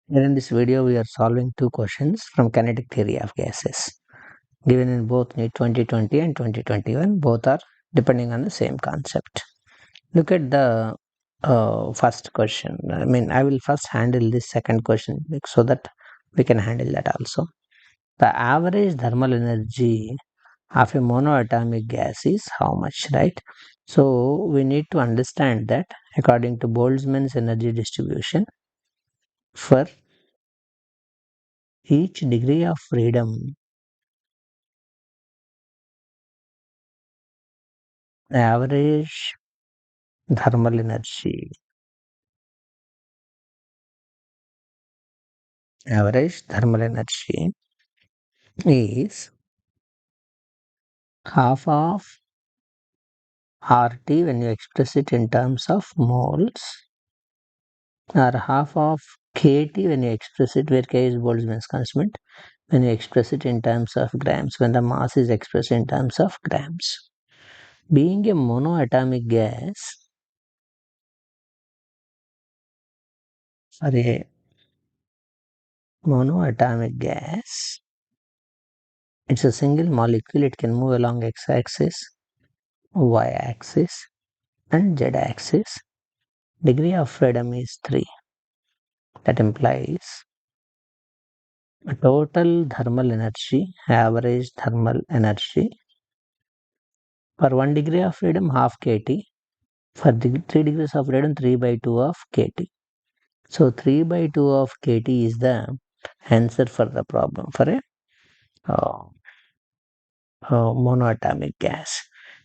Here in this video, we are solving two questions from kinetic theory of gases given in both NEET 2020 and 2021. Both are depending on the same concept. Look at the first question. I will first handle this second question so that we can handle that also. The average thermal energy of a monoatomic gas is how much, right? So we need to understand that according to Boltzmann's energy distribution, for each degree of freedom, average thermal energy is half of RT when you express it in terms of moles, or half of KT when you express it, where K is Boltzmann's constant, when you express it in terms of grams, when the mass is expressed in terms of grams. Being a monoatomic gas, it's a single molecule. It can move along x-axis, y-axis, and z-axis. Degree of freedom is 3. That implies total thermal energy, average thermal energy for 1 degree of freedom, half kT. For 3 degrees of freedom, 3 by 2 of kT. So 3 by 2 of kT is the answer for the problem for a uh, monoatomic gas.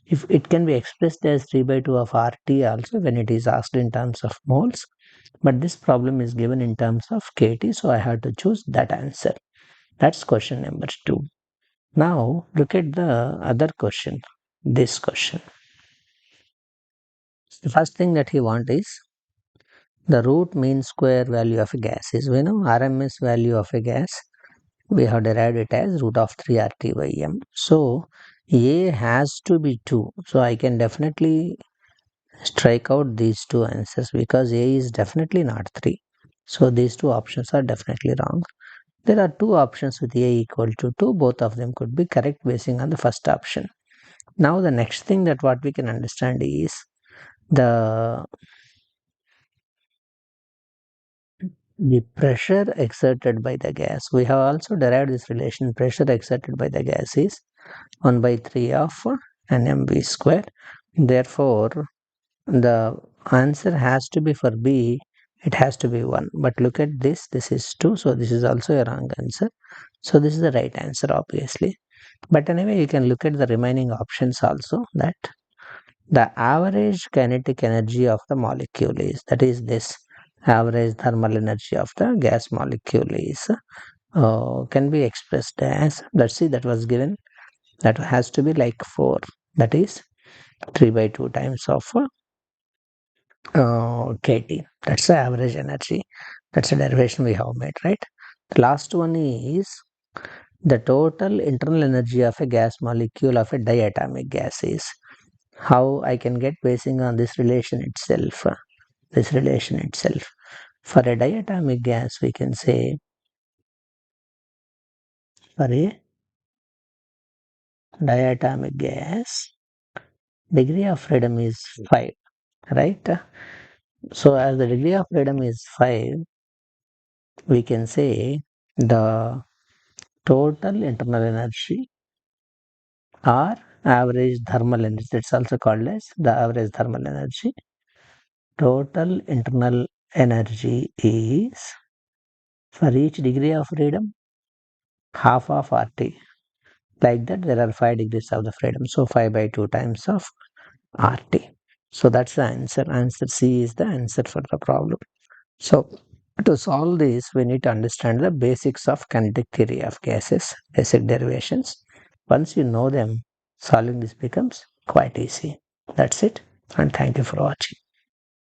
If it can be expressed as 3 by 2 of RT also when it is asked in terms of moles, but this problem is given in terms of kT, so I have to choose that answer. That's question number 2. Now look at the other question, this question. The first thing that he wants is the root mean square value of a gas. Is we know RMS value of a gas, we have derived it as root of 3 RT by M. So A has to be 2. So I can definitely strike out these two answers because A is definitely not 3. So these two options are definitely wrong. There are two options with A equal to 2. Both of them could be correct basing on the first option. Now the next thing that what we can understand is the pressure exerted by the gas. We have also derived this relation. Pressure exerted by the gas is 1 by 3 of nmv square. Therefore, the answer has to be for B, it has to be 1. But look at this, this is 2, so this is also a wrong answer. So this is the right answer, obviously. But anyway, you can look at the remaining options also, that the average kinetic energy of the molecule is, that is this average thermal energy of the gas molecule is, can be expressed as, let's see, that was given, that has to be like 4, that is 3 by 2 times of kT. That's the average energy. That's a derivation we have made, right? The last one is the total internal energy of a gas molecule of a diatomic gas is. How I can get basing on this relation itself. For a diatomic gas, we can say for a diatomic gas, degree of freedom is 5, right? So as the degree of freedom is 5, we can say the total internal energy or average thermal energy, that's also called as the average thermal energy. Total internal energy is, for each degree of freedom, half of RT. Like that, there are 5 degrees of the freedom. So 5 by 2 times of RT. So that's the answer. Answer C is the answer for the problem. So to solve this, we need to understand the basics of kinetic theory of gases, basic derivations. Once you know them, solving this becomes quite easy. That's it, and thank you for watching.